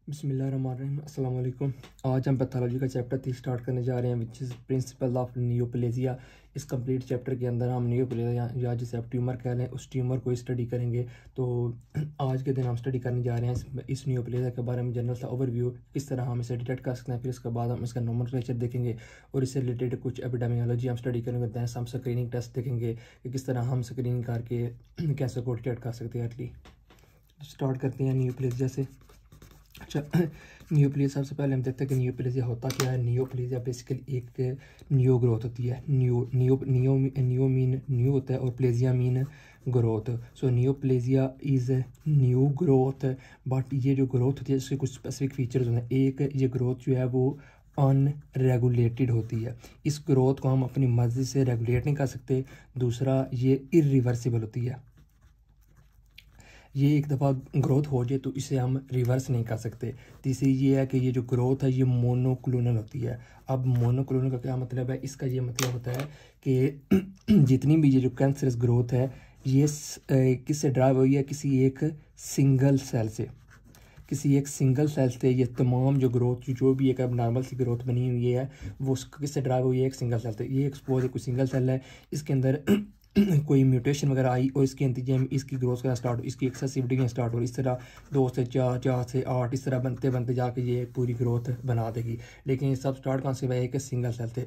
बिस्मिल्लाहिर्रहमानिर्रहीम अस्सलाम वालेकुम। आज हम पैथोलॉजी का चैप्टर 3 स्टार्ट करने जा रहे हैं which is principle of neoplasia. इस कंप्लीट चैप्टर के अंदर हम नियोप्लेजिया या जिसे आप ट्यूमर कह लें उस ट्यूमर को स्टडी करेंगे। तो आज के दिन हम स्टडी करने जा रहे हैं इस नियोप्लेजिया के बारे में जनरल सा ओवरव्यू, किस तरह हम इसे डिटेक्ट कर सकते हैं। फिर उसके बाद हम इसका नोमेनक्लेचर देखेंगे और इससे रिलेटेड कुछ एपिडेमियोलॉजी हम स्टडी करेंगे। दैन हम स्क्रीनिंग टेस्ट देखेंगे कि किस तरह हम स्क्रीनिंग करके कैंसर को डिटेक्ट कर सकते हैं अर्ली। स्टार्ट करते हैं नियोप्लेजिया से। अच्छा, नियोप्लेजिया सबसे पहले हम देखते हैं कि नियोप्लेजिया होता क्या है। नियोप्लेजिया बेसिकली एक न्यू ग्रोथ होती है। New new new new mean new होता है और plegia mean growth. So neoplasia is new growth, but ये जो ग्रोथ होती है इसके कुछ स्पेसिफिक फीचर्स होते हैं। एक, ये ग्रोथ जो है वो अनरेगुलेटेड होती है। इस ग्रोथ को हम अपनी मर्जी से रेगुलेट नहीं कर सकते। दूसरा, ये इरिवर्सिबल होती है। ये एक दफ़ा ग्रोथ हो जाए तो इसे हम रिवर्स नहीं कर सकते। तीसरी ये है कि ये जो ग्रोथ है ये मोनोक्लोनल होती है। अब मोनोक्लोनल का क्या मतलब है? इसका ये मतलब होता है कि जितनी भी ये जो कैंसरस ग्रोथ है ये किससे ड्राइव हुई है? किसी एक सिंगल सेल से। ये तमाम जो ग्रोथ जो भी एक अब नॉर्मल सी ग्रोथ बनी हुई है वो किससे ड्राइव हुई है? एक सिंगल सेल से। ये एक्सपोज है कोई सिंगल सेल है, इसके अंदर कोई म्यूटेशन वगैरह आई और इसके नतीजे में इसकी ग्रोथ करना स्टार्ट हो, इसकी एक्सेसिव डिवीजन स्टार्ट हो। इस तरह 2 से 4, 4 से 8 इस तरह बनते बनते जाके ये पूरी ग्रोथ बना देगी। लेकिन ये सब स्टार्ट कहाँ से हुआ है? कि सिंगल सेल थे।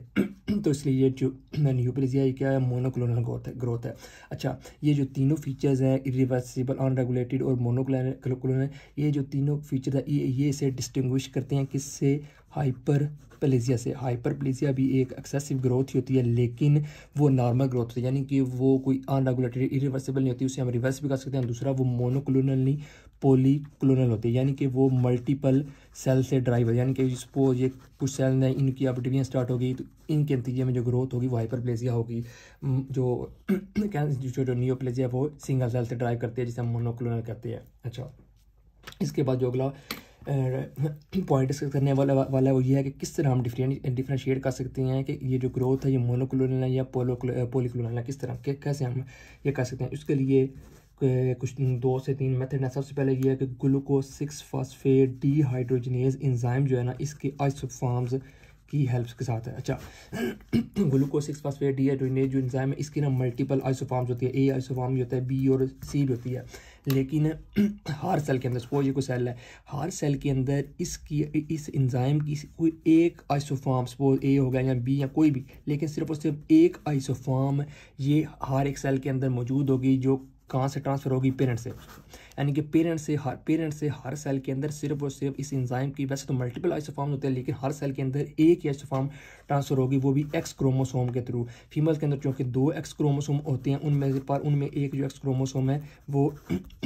तो इसलिए ये जो नियोप्लेजिया ये क्या है? मोनोक्लोनल ग्रोथ है। अच्छा, ये जो तीनों फीचर्स हैं इरिवर्सिबल, अनरेगुलेटेड और मोनोक्लोनल, ये जो तीनों फीचर्स है ये इसे डिस्टिंग्विश करते हैं किससे? हाइपरप्लेजिया से। हाइपरप्लेजिया भी एक एक्सेसिव ग्रोथ ही होती है लेकिन वो नॉर्मल ग्रोथ होती है, यानी कि वो कोई अनरेगुलेटेड इरिवर्सिबल नहीं होती, उसे हम रिवर्स भी कर सकते हैं। दूसरा, वो मोनोक्लोनल नहीं पॉलीक्लोनल होती है, यानी कि वो मल्टीपल सेल से ड्राइव है। यानी कि सपोज ये कुछ सेल ने इनकी अब डिवीजन स्टार्ट होगी तो इनके नतीजे में जो ग्रोथ होगी वो हाइपरप्लेजिया होगी। जो नियोप्लेजिया वो सिंगल सेल से ड्राइव करती है जिसे हम मोनोक्लोनल कहते हैं। अच्छा, इसके बाद जो अगला पॉइंट डिस्कस करने वाला वो ये है कि किस तरह हम डिफरेंशिएट कर सकते हैं कि ये जो ग्रोथ है ये मोनोक्लोनल है या पॉलीक्लोनल है। किस तरह कैसे हम ये कर सकते हैं? इसके लिए कुछ 2 से 3 मेथड है। सबसे पहले ये है कि ग्लूकोज 6 फॉस्फेट डीहाइड्रोजनेज एंजाइम जो है ना इसके आइसोफॉर्म्स की हेल्प के साथ है। अच्छा, ग्लूकोज 6 फॉस्फेट डीहाइड्रोजनेज जो एंजाइम है इसकी ना मल्टीपल आइसोफॉर्म्स होती है। ए आइसोफॉर्म भी होता है, बी और सी भी होती है। लेकिन हर सेल के अंदर, सपोज ये कोई सेल है, हर सेल के अंदर इस एंजाइम की कोई एक आइसोफॉर्म, सपोज ए हो गया या बी या कोई भी, लेकिन सिर्फ और सिर्फ एक आइसोफॉर्म ये हर एक सेल के अंदर मौजूद होगी जो कहाँ से ट्रांसफ़र होगी? पेरेंट से। यानी कि पेरेंट से हर सेल के अंदर सिर्फ और सिर्फ इस एंजाइम की, वैसे तो मल्टीपल आइसोफॉर्म होते हैं लेकिन हर सेल के अंदर एक ही आइसोफॉर्म ट्रांसफ़र होगी, वो भी एक्स क्रोमोसोम के थ्रू। फीमेल के अंदर चूँकि 2 एक्स क्रोमोसोम होते हैं उनमें एक जो एक्स क्रोमोसोम है वो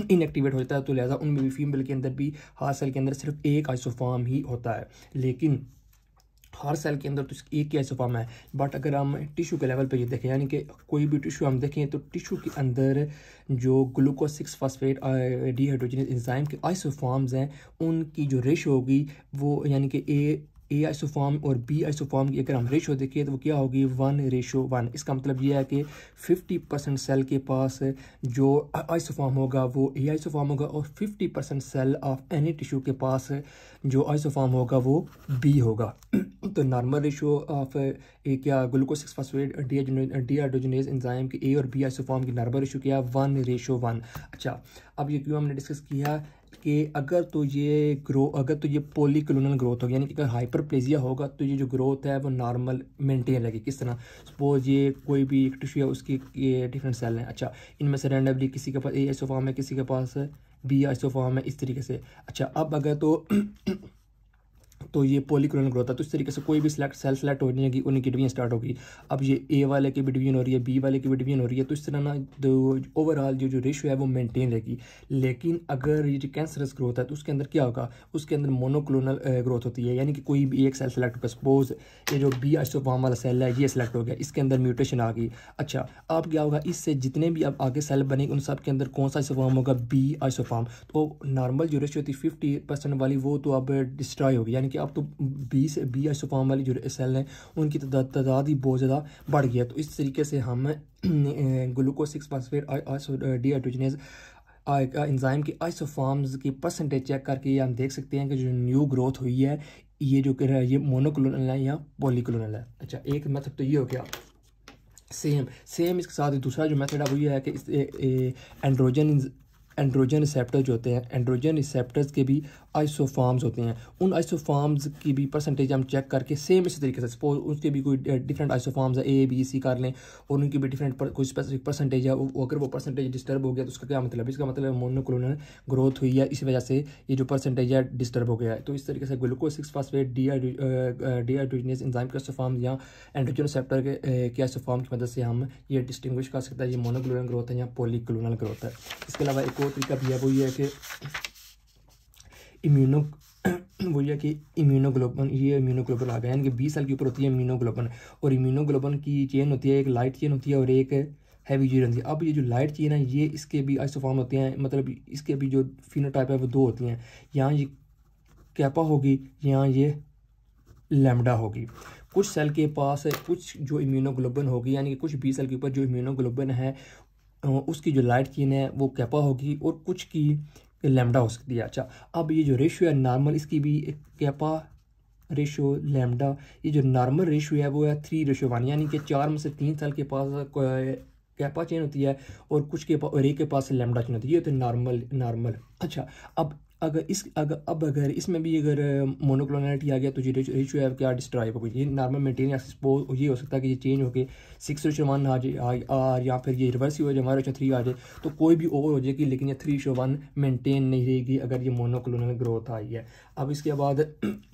इनएक्टिवेट होता है, तो लिहाजा उनमें भी फीमेल के अंदर भी हर सेल के अंदर सिर्फ एक आइसोफॉर्म ही होता है। लेकिन हर सेल के अंदर तो एक ही आइसोफॉर्म है। बट अगर हम टिश्यू के लेवल पे ये देखें, यानी कि कोई भी टिश्यू हम देखें तो टिश्यू के अंदर जो ग्लूकोज 6 फॉस्फेट डीहाइड्रोजनेज एंजाइम के आइसोफॉर्म्स हैं उनकी जो रेशो होगी वो, यानी कि ए आइसोफॉर्म और बी आइसोफॉर्म की अगर हम रेशो देखें तो वो क्या होगी? 1:1। इसका मतलब ये है कि 50% सेल के पास जो आइसोफॉर्म होगा वो ए आइसोफॉर्म होगा और 50% सेल ऑफ एनी टिश्यू के पास जो आइसोफॉर्म होगा वो बी होगा। तो नॉर्मल रेशो ऑफ क्या ग्लूकोज 6 फॉस्फेट डीहाइड्रोजनेज एंजाइम की ए और बी आइसोफॉर्म की नॉर्मल रेशो क्या? 1:1। अच्छा, अब ये क्यों हमने डिस्कस किया कि अगर तो ये पॉलीक्लोनल ग्रोथ होगी, यानी कि अगर हाइपरप्लेजिया होगा तो ये जो ग्रोथ है वो नॉर्मल मेंटेन रहेगी। किस तरह? सपोज ये कोई भी एक टिश्यू है उसकी ये डिफरेंट सेल हैं। अच्छा, इनमें से रैंडमली किसी के पास ए आइसोफॉर्म है, किसी के पास बी आइसोफॉर्म है, इस तरीके से। अच्छा, अब अगर तो ये पॉलीक्लोनल ग्रोथ है तो इस तरीके से कोई भी सेल सेलेक्ट होने की उनकी डिवीजन स्टार्ट होगी। अब ये ए वाले की भी डिवीजन हो रही है, बी वाले की भी डिवीजन हो रही है, तो इस तरह ना ओवरऑल जो रेशियो है वो मेंटेन रहेगी। लेकिन अगर ये जो कैंसरस ग्रोथ है तो उसके अंदर क्या होगा? उसके अंदर मोनोक्लोनल ग्रोथ होती है, यानी कि कोई भी एक सेल सेलेक्ट होगा। सपोज ये जो बी आइसोफॉर्म वाला सेल है ये सेलेक्ट हो गया, इसके अंदर म्यूटेशन आ गई। अच्छा, अब क्या होगा? इससे जितने भी अब आगे सेल बनेंगे उन सब के अंदर कौन सा आइसोफॉर्म होगा? B isoform. तो नॉर्मल जो रेशियो थी 50% वाली वो तो अब डिस्ट्रॉय होगी, यानी कि अब तो बी आइसोफॉर्म वाली जो सेल हैं उनकी तादाद ही बहुत ज़्यादा बढ़ गई है। तो इस तरीके से हम ग्लूकोज 6 फॉस्फेट डीहाइड्रोजनेज एंजाइम की आइसोफॉर्म्स की परसेंटेज चेक करके ये हम देख सकते हैं कि जो न्यू ग्रोथ हुई है ये मोनोक्लोनल है या पॉलीक्लोनल है। अच्छा, एक मेथड तो ये हो गया। सेम इसके साथ दूसरा जो मेथड है वो ये है कि एंड्रोजन रिसेप्टर्स जो होते हैं, एंड्रोजन रिसेप्टर्स के भी आइसोफॉर्म्स होते हैं। उन आइसोफॉर्म्स की भी परसेंटेज हम चेक करके सेम इसी तरीके से, सपोज उसके भी कोई डिफरेंट आइसोफॉर्म्स है, A B C कर लें, और उनकी भी डिफरेंट कोई स्पेसिफिक परसेंटेज है, अगर वो परसेंटेज डिस्टर्ब हो गया तो उसका क्या मतलब है? इसका मतलब मोनोक्लोनल ग्रोथ हुई है, इसी वजह से ये जो परसेंटेज है डिस्टर्ब हो गया है। तो इस तरीके से ग्लूकोज 6-फास्फेट डिहाइड्रोजनेज एंजाइम के आइसोफॉर्म्स या एंड्रोजन रिसेप्टर के आइसोफॉर्म की मदद से हम ये डिस्टिंग्विश कर सकते हैं ये मोनोक्लोनल ग्रोथ है या पॉलीक्लोनल ग्रोथ है। इसके अलावा एक और तरीका भी है, वो ये है कि इम्यूनोग्लोबुलिन आ गया, यानी कि 20 सेल के ऊपर होती है इम्यूनोग्लोबुलिन, और इम्यूनोग्लोबुलिन की चेन होती है, एक लाइट चेन होती है और एक हैवी चेन होती है। अब ये जो लाइट चेन है ये इसके भी आइसोफॉर्म होते हैं, मतलब इसके भी जो फिनोटाइप है वो दो होती हैं, यहाँ ये कैपा होगी, यहाँ ये लैम्डा होगी। कुछ सेल के पास कुछ जो इम्यूनोग्लोबुलिन होगी, यानी कि कुछ 20 सेल के ऊपर जो इम्यूनोग्लोबुलिन है उसकी जो लाइट चेन है वो कैपा होगी, और कुछ की लैम्डा हो सकती है। अच्छा, अब ये जो रेशियो है नॉर्मल, इसकी भी कैपा रेशियो लैम्डा, ये जो नॉर्मल रेशियो है वो है 3:1, यानी कि 4 में से 3 सेल के पास कैपा चेन होती है और कुछ के पास और एक के पास लैम्डा चेन होती है, ये तो नॉर्मल। अच्छा, अगर इसमें भी अगर मोनोक्लोनलिटी आ गया तो जो रेशियो है क्या डिस्ट्रॉय होगी, ये नॉर्मल मेंटेन या सपोज ये हो सकता है कि ये चेंज होकर 6:1 आ जाए, या फिर ये रिवर्स ही हो जाए, हमारे 3 आ जाए, तो कोई भी ओवर हो जाएगी, लेकिन ये 3:1 मेंटेन नहीं रहेगी अगर ये मोनोक्लोनल ग्रोथ आई है। अब इसके बाद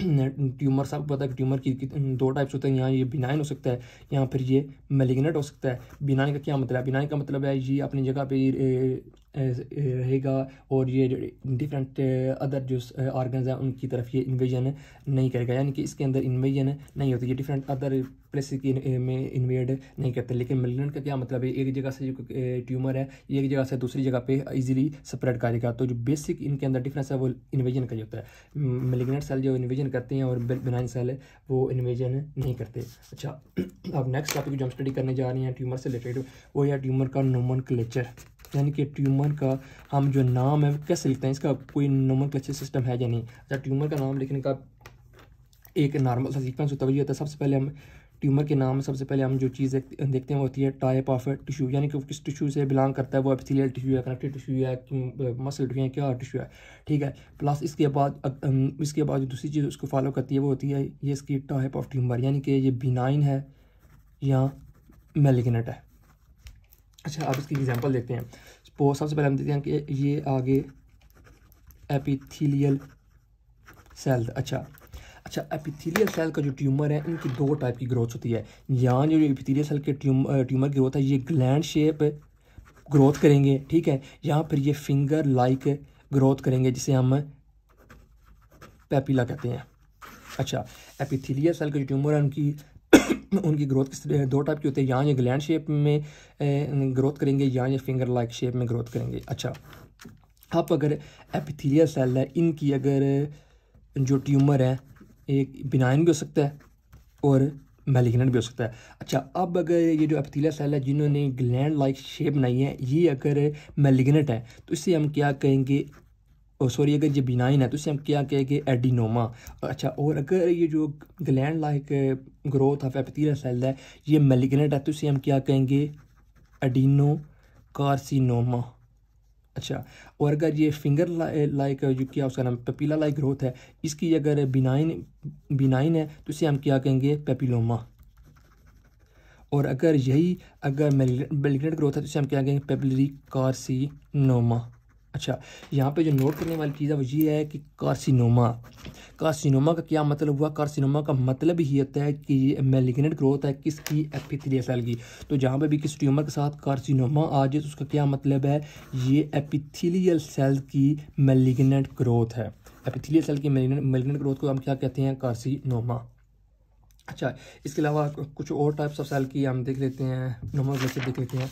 ट्यूमर, सब पता है कि ट्यूमर की 2 टाइप्स होते हैं, यहाँ ये बिनाइन हो सकता है, यहाँ फिर ये मैलिग्नेंट हो सकता है। बिनाइन का क्या मतलब है? बिनाइन का मतलब है ये अपनी जगह पे रहेगा और ये डिफरेंट अदर जो ऑर्गन्स हैं उनकी तरफ ये इन्वेजन नहीं करेगा, यानी कि इसके अंदर इन्वेजन नहीं होती, ये डिफरेंट अदर प्लेसेस की में इन्वेड नहीं करते। लेकिन मैलिग्नेंट का क्या मतलब है? एक जगह से जो ट्यूमर है ये एक जगह से दूसरी जगह पे इजीली स्प्रेड करेगा, तो जो बेसिक इनके अंदर डिफरेंस है वो इन्वेजन का ही होता है। मैलिग्नेंट सेल जो इन्वेजन करते हैं और बिनाइन सेल वो इन्वेजन नहीं करते। अच्छा, अब नेक्स्ट टॉपिक जो हम स्टडी करने जा रहे हैं ट्यूमर से रिलेटेड, वो है ट्यूमर का नोमेनक्लेचर, यानी कि ट्यूमर का हम जो नाम है कैसे लिखते हैं, इसका कोई नोमेनक्लेचर सिस्टम है या नहीं। अच्छा, ट्यूमर का नाम लिखने का एक नॉर्मल सा सीक्वेंस होता है। सबसे पहले हम ट्यूमर के नाम में सबसे पहले हम जो चीज़ देखते हैं वो होती है टाइप ऑफ टिश्यू, यानी कि किस टिश्यू से बिलोंग करता है, वो एपिथेलियल टिश्यू है, कनेक्टिव टिश्यू है, मसल टिश्यू है, क्या टिश्यू है, ठीक है। प्लस इसके बाद दूसरी चीज़ उसको फॉलो करती है वो होती है ये इसकी टाइप ऑफ ट्यूमर, यानी कि ये बिनाइन है या मैलिग्नेंट है। अच्छा, अब इसकी एग्जांपल देखते हैं। सबसे पहले हम देखते हैं कि ये आगे एपिथेलियल सेल। अच्छा, एपिथेलियल सेल का जो ट्यूमर है इनकी 2 टाइप की ग्रोथ होती है। यहाँ जो एपिथेलियल सेल के ट्यूमर ग्रोथ है ये ग्लैंड शेप ग्रोथ करेंगे, ठीक है। यहाँ फिर ये फिंगर लाइक ग्रोथ करेंगे जिसे हम पेपिला कहते हैं। अच्छा, एपिथेलियल सेल के जो ट्यूमर है उनकी ग्रोथ किस 2 टाइप की होती है, यहाँ ये ग्लैंड शेप में ग्रोथ करेंगे, यहाँ ये फिंगर लाइक शेप में ग्रोथ करेंगे। अच्छा, अब अगर एपिथेलियल सेल है इनकी अगर जो ट्यूमर है एक बिनाइन भी हो सकता है और मैलिग्नेंट भी हो सकता है। अच्छा, अब अगर ये जो एपिथेलियल सेल है जिन्होंने ग्लैंड लाइक शेप बनाई है ये अगर मैलिग्नेंट है तो इसे हम क्या कहेंगे, अगर ये बिनाइन है तो इसे हम क्या कहेंगे, एडिनोमा। अच्छा, और अगर ये जो gland like growth of epithelial cell है ये मैलिग्नेंट है तो इसे हम क्या कहेंगे, एडिनोकार्सिनोमा। अच्छा, और अगर ये फिंगर लाइक जो क्या उसका नाम पेपिला लाइक ग्रोथ है इसकी अगर बिनाइन है तो इसे हम क्या कहेंगे, पेपिलोमा। और अगर मैलिग्नेंट ग्रोथ है तो इसे हम क्या कहेंगे, पेपिलरी कार्सिनोमा। अच्छा, यहाँ पे जो नोट करने वाली चीज़ है वो ये है कि कार्सिनोमा का क्या मतलब हुआ। कार्सिनोमा का मतलब ही होता है कि ये मैलिग्नेंट ग्रोथ है किसकी, एपिथेलियल सेल की। तो जहाँ पे भी किस ट्यूमर के साथ कार्सिनोमा आ जाए तो उसका क्या मतलब है, ये एपिथेलियल सेल की मैलिग्नेंट ग्रोथ है। एपिथेलियल सेल की मैलिग्नेंट ग्रोथ को हम क्या कहते हैं, कार्सिनोमा। अच्छा, इसके अलावा कुछ और टाइप्स ऑफ सेल की हम देख लेते हैं, नोमेनक्लेचर देख लेते हैं।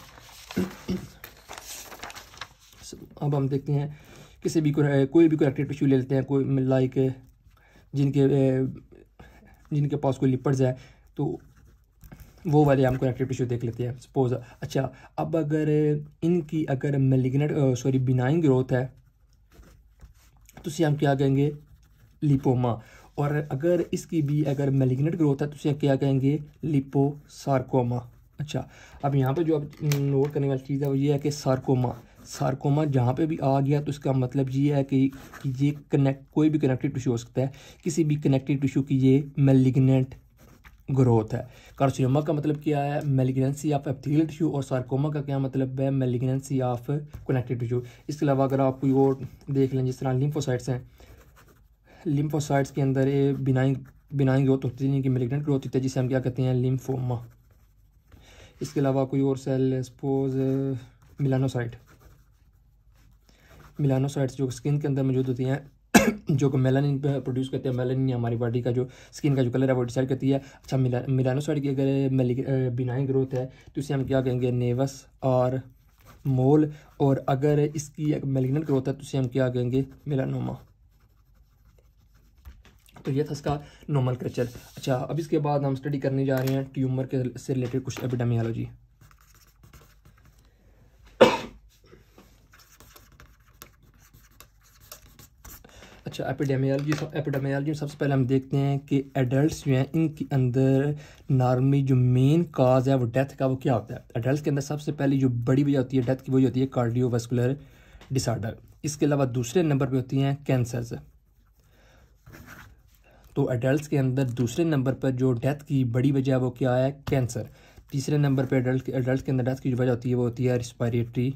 अब हम देखते हैं किसी भी कोई भी कनेक्टिव टिश्यू ले लेते हैं, कोई लाइक जिनके पास कोई लिपिड्स है, तो वो वाले हम कनेक्टिव टिश्यू देख लेते हैं सपोज। अच्छा, अब अगर इनकी अगर मैलिग्नेंट बिनाइन ग्रोथ है तो उसे हम क्या कहेंगे, लिपोमा। और अगर इसकी भी अगर मैलिग्नेंट ग्रोथ है तो उसे क्या कहेंगे, लिपोसार्कोमा। अच्छा, अब यहाँ पे जो अब नोट करने वाली चीज़ है वो ये है कि सार्कोमा जहाँ पे भी आ गया तो इसका मतलब ये है कि ये कोई भी कनेक्टिव टिश्यू हो सकता है, किसी भी कनेक्टिव टिश्यू की ये मैलिग्नेंट ग्रोथ है। कार्सिनोमा का मतलब क्या है, मैलिग्नेंसी ऑफ एपिथेलियल टिश्यू, और सार्कोमा का क्या मतलब है, मैलिग्नेंसी ऑफ कनेक्टिव टिश्यू। इसके अलावा अगर आप कोई और देख लें, जिस तरह लिम्फोसाइट्स हैं, लिम्फोसाइट्स के अंदर ये बिनाइन ग्रोथ होती है, इनकी मैलिग्नेंट ग्रोथ होती है, जिसे हम क्या कहते हैं, लिम्फोमा। इसके अलावा कोई और सेल सपोज मिलानोसाइट्स जो स्किन के अंदर मौजूद होती हैं जो कि मेलानिन प्रोड्यूस करते हैं। मेलानिन हमारी बॉडी का जो स्किन का जो कलर है वो डिसाइड करती है। अच्छा, मिलानोसाइट की अगर बिनाइन ग्रोथ है तो इसे हम क्या कहेंगे, नेवस और मोल। और अगर इसकी मैलिग्नेंट ग्रोथ है तो इसे हम क्या कहेंगे, मेलानोमा। तो ये था इसका नोमेनक्लेचर। अच्छा, अब इसके बाद हम स्टडी करने जा रहे हैं ट्यूमर के से रिलेटेड कुछ एपिडेमियोलॉजी। अच्छा, एपिडेमियोलॉजी सबसे पहले हम देखते हैं कि एडल्ट्स जो हैं इनके अंदर नॉर्मली जो मेन काज है वो डेथ का वो क्या होता है। एडल्ट्स के अंदर सबसे पहली जो बड़ी वजह होती है डेथ की, वही होती है कार्डियोवास्कुलर डिसऑर्डर। इसके अलावा दूसरे नंबर पे होती हैं कैंसर्स। तो एडल्ट्स के अंदर दूसरे नंबर पर जो डेथ की बड़ी वजह है वो क्या है, कैंसर। तीसरे नंबर पर एडल्ट के अंदर डेथ की जो वजह होती है वो होती है रिस्पायरेटरी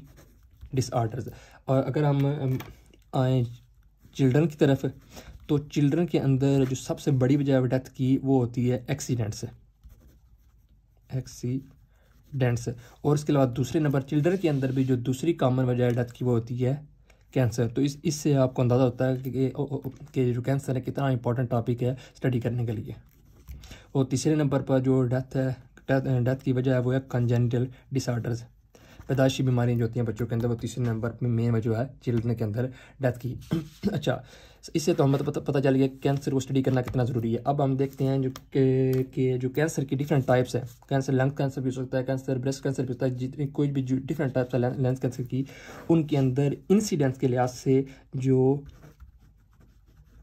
डिसऑर्डर्स। और अगर हम आए चिल्ड्रन की तरफ, तो चिल्ड्रन के अंदर जो सबसे बड़ी वजह है डेथ की वो होती है एक्सीडेंट्स। और इसके अलावा दूसरे नंबर चिल्ड्रन के अंदर भी जो दूसरी कॉमन वजह है डेथ की वो होती है कैंसर। तो इससे आपको अंदाज़ा होता है कि जो कैंसर है कितना इंपॉर्टेंट टॉपिक है स्टडी करने के लिए। और तीसरे नंबर पर जो डेथ की वजह है वो है कंजेनिटल डिसऑर्डर्स, पैदाइशी बीमारियाँ जो होती हैं बच्चों के अंदर, वो तीसरे नंबर में मेन वजह है चिल्ड्रन के अंदर डेथ की। अच्छा, इससे तो हमें पता चल गया कैंसर को स्टडी करना कितना ज़रूरी है। अब हम देखते हैं जो कैंसर की डिफरेंट टाइप्स है। कैंसर लंग कैंसर भी हो सकता है, कैंसर ब्रेस्ट कैंसर भी होता है, जितनी कोई भी जो डिफरेंट टाइप्स है लंग कैंसर की, उनके अंदर इंसिडेंस के लिहाज से जो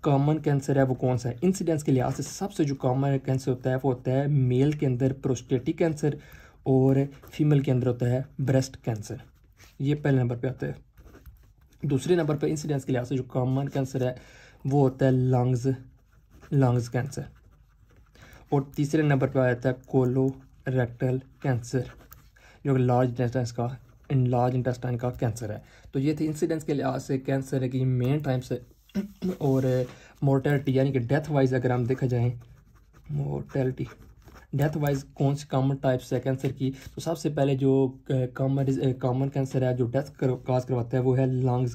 कॉमन कैंसर है वो कौन सा है। इंसिडेंस के लिहाज से सबसे जो कॉमन कैंसर होता है वो होता है मेल के अंदर प्रोस्टेटिक कैंसर, और फीमेल के अंदर होता है ब्रेस्ट कैंसर। ये पहले नंबर पे आता है। दूसरे नंबर पे इंसिडेंस के लिहाज से जो कॉमन कैंसर है वो होता है लंग्स कैंसर। और तीसरे नंबर पे आता है कोलोरेक्टल कैंसर, जो लार्ज इंटेस्टाइन का कैंसर है। तो ये थे इंसिडेंस के लिहाज से कैंसर की मेन टाइप्स है। और मोर्टेलिटी यानी कि डेथ वाइज अगर हम देखा जाए, डेथ वाइज कौन सी कॉमन टाइप्स है कैंसर की, तो सबसे पहले जो कॉमन कैंसर है जो डेथ काज करवाता है वो है लंग्स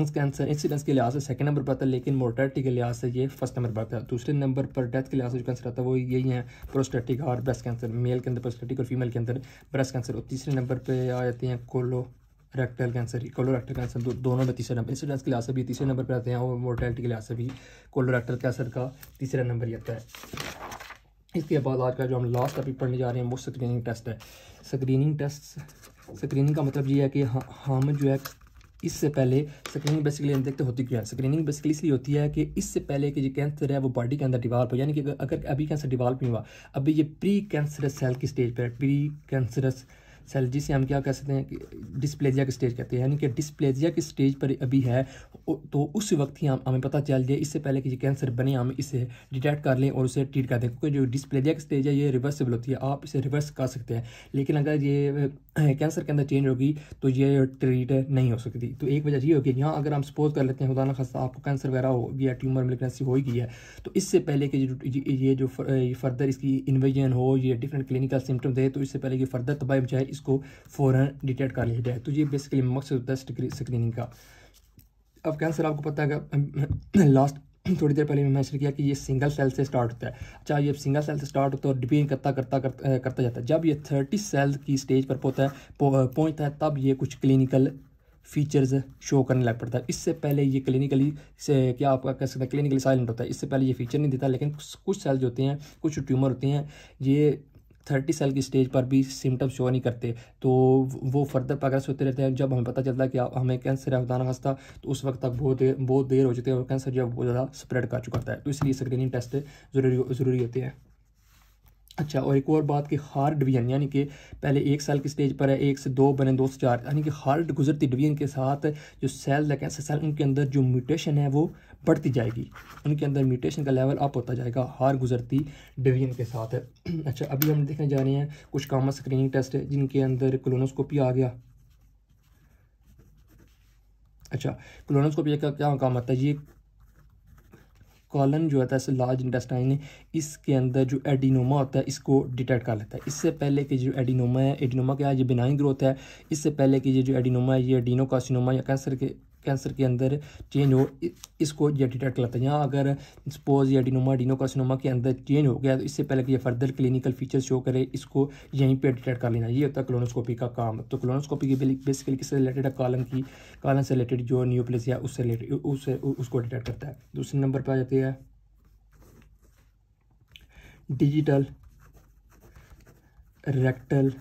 कैंसर इंसिडेंस के लिहाज से सेकंड नंबर पर आता है, लेकिन मोर्टेलिटी के लिहाज से ये फर्स्ट नंबर पर आता है। दूसरे नंबर पर डेथ के लिहाज से जो कैंसर आता है वो यही है प्रोस्टेटिक और ब्रेस्ट कैंसर, मेल के अंदर प्रोस्टेटिक और फीमेल के अंदर ब्रेस्ट कैंसर। और तीसरे नंबर पर आ जाती हैं कोलोरेक्टल कैंसर दोनों में तीसरे नंबर, इंसिडेंस के लिहाज से भी तीसरे नंबर पर आते हैं, और मोर्टेलिटी के लिहाज से भी कोलोरेक्टल कैंसर का तीसरा नंबर ही आता है। इसके बाद आज का जो हम लास्ट टॉपिक पढ़ने जा रहे हैं वो स्क्रीनिंग टेस्ट है। स्क्रीनिंग का मतलब ये है कि हम जो है इससे पहले स्क्रीनिंग बेसिकली हम देखते होती क्या है। स्क्रीनिंग बेसिकली इसलिए होती है कि इससे पहले कि जो कैंसर है वो बॉडी के अंदर डिवेलप हो, यानी कि अगर अभी कैंसर डिवेलप नहीं हुआ, अभी ये प्री कैंसरस सेल की स्टेज पर है, प्री कैंसरस सेल, जिसे हम क्या कह सकते हैं कि डिस्प्लेजिया की स्टेज कहते हैं, यानी कि डिस्प्लेजिया की स्टेज पर अभी है, तो उस वक्त ही हमें पता चल जाए, इससे पहले कि ये कैंसर बने हम इसे डिटेक्ट कर लें और उसे ट्रीट कर दें, क्योंकि जो डिस्प्लेजिया की स्टेज है ये रिवर्सिबल होती है, आप इसे रिवर्स कर सकते हैं। लेकिन अगर ये कैंसर के अंदर चेंज होगी तो ये ट्रीट नहीं हो सकती। तो एक वजह ये होगी, यहाँ अगर हम सपोज कर लेते हैं खुदा न खास्ता आपको कैंसर वगैरह हो गया, ट्यूमर मैलिग्नेंसी हो गई है, तो इससे पहले कि ये जो फर्दर इसकी इन्वेजन हो, ये डिफरेंट क्लिनिकल सिम्टम दे, तो इससे पहले कि फर्दर तबाही मचाए इसको फ़ौरन डिटेक्ट कर लिया जाए। तो ये बेसिकली मकसद होता है स्क्रीनिंग का। अब कैंसर आपको पता है कि लास्ट थोड़ी देर पहले मैं मेंशन किया कि ये सिंगल सेल से स्टार्ट होता है। अच्छा, ये सिंगल सेल से स्टार्ट होता है और डिवीजन करता जाता है। जब ये 30 सेल की स्टेज पर पहुंचता है तब ये कुछ क्लिनिकल फीचर्स शो करने लग पड़ता है। इससे पहले ये क्लिनिकली से क्या आप कह सकते हैं क्लिनिकली साइलेंट होता है, इससे पहले ये फीचर नहीं देता। लेकिन कुछ सेल्स होते हैं, कुछ ट्यूमर होते हैं, ये 30 साल की स्टेज पर भी सिम्टम्स शो नहीं करते, तो वो फर्दर प्रोग्रेस होते रहते हैं। जब हमें पता चलता है कि हमें कैंसर है खुदा न खास्ता, तो उस वक्त तक बहुत देर हो चुकी है और कैंसर जो बहुत ज़्यादा स्प्रेड कर चुका होता है। तो इसलिए स्क्रीनिंग टेस्ट ज़रूरी होते हैं। अच्छा, और एक और बात कि हार्ड डिवीजन, यानी कि पहले 1 साल की स्टेज पर है, 1 से 2 बने, 2 से 4, यानी कि हार्ड गुजरती डिवीजन के साथ जो सेल है कैंसर सेल, उनके अंदर जो म्यूटेशन है वो बढ़ती जाएगी, उनके अंदर म्यूटेशन का लेवल अप होता जाएगा हार्ड गुजरती डिवीजन के साथ। अच्छा, अभी हम देखने जा रहे हैं कुछ कॉमन स्क्रीनिंग टेस्ट है जिनके अंदर कोलोनोस्कोपी आ गया। अच्छा, कोलोनोस्कोपी का क्या काम आता है, ये कॉलन जो होता है लार्ज इंटेस्टाइन, इसके अंदर जो एडिनोमा होता है इसको डिटेक्ट कर लेता है। इससे पहले कि जो एडिनोमा है, एडिनोमा क्या है, ये बिनाइन ग्रोथ है। इससे पहले कि ये जो एडिनोमा है ये एडिनोकार्सिनोमा या कैंसर के अंदर चेंज हो, इसको ये डिटेक्ट कर लेता है। यहाँ अगर सपोज ये एडिनोकार्सिनोमा के अंदर चेंज हो गया, तो इससे पहले कि ये फर्दर क्लिनिकल फीचर्स शो करे, इसको यहीं पे डिटेक्ट कर लेना, ये होता है कोलोनोस्कोपी का काम। तो कोलोनोस्कोपी की बेसिकली किससे रिलेटेड है, कॉलन से रिलेटेड जो न्यूप्लेसिया उससे रिलेटेड उसको डिटेक्ट करता है। दूसरे नंबर पर आ जाती है digital rectal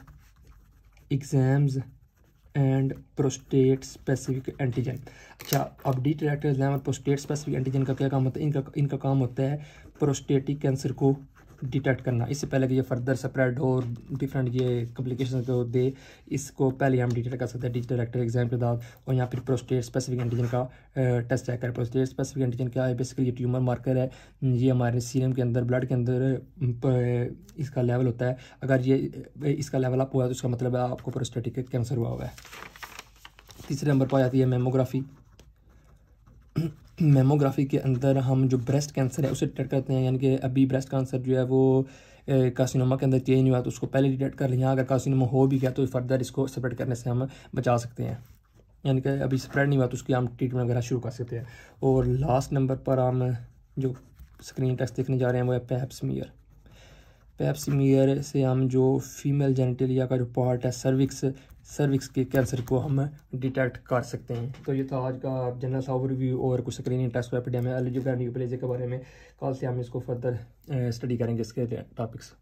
exams and prostate specific antigen. अच्छा, अब डिजिटल रेक्टल एग्जाम और प्रोस्टेट स्पेसिफिक एंटीजन का क्या काम होता है, इनका काम होता है प्रोस्टेटिक कैंसर को डिटेक्ट करना। इससे पहले कि ये फर्दर स्प्रेड हो, डिफरेंट ये कॉम्प्लिकेशन को दे, इसको पहले हम डिटेक्ट कर सकते हैं डिजिटल रेक्टल एग्जाम के बाद। और यहाँ फिर प्रोस्टेट स्पेसिफिक एंटीजन का टेस्ट चेक करें। प्रोस्टेट स्पेसिफिक एंटीजन क्या है, बेसिकली ये ट्यूमर मार्कर है, ये हमारे सीरम के अंदर, ब्लड के अंदर इसका लेवल होता है। अगर ये इसका लेवल अप हुआ तो उसका मतलब है आपको प्रोस्टेटिक कैंसर हुआ है। तीसरे नंबर पर आ जाती है मेमोग्राफी। मेमोग्राफी के अंदर हम जो ब्रेस्ट कैंसर है उसे डिटेक्ट करते हैं, यानी कि अभी ब्रेस्ट कैंसर जो है वो कार्सिनोमा के अंदर चेंज हुआ तो उसको पहले डिटेक्ट कर लिया। अगर कार्सिनोमा हो भी गया तो फर्दर इसको स्प्रेड करने से हम बचा सकते हैं, यानी कि अभी स्प्रेड नहीं हुआ तो उसकी हम ट्रीटमेंट वगैरह शुरू कर सकते हैं। और लास्ट नंबर पर हम जो स्क्रीन टेस्ट देखने जा रहे हैं वो है पैप स्मीयर। पैप स्मीयर से हम जो फीमेल जेनिटलिया का जो पार्ट है सर्विक्स के कैंसर को हम डिटेक्ट कर सकते हैं। तो ये था आज का जनरल सा ओवरव्यू और कुछ स्क्रीनिंग टेस्ट एपिडेमिया न्यूप्लेसिया के बारे में। कल से हम इसको फर्दर स्टडी करेंगे इसके टॉपिक्स।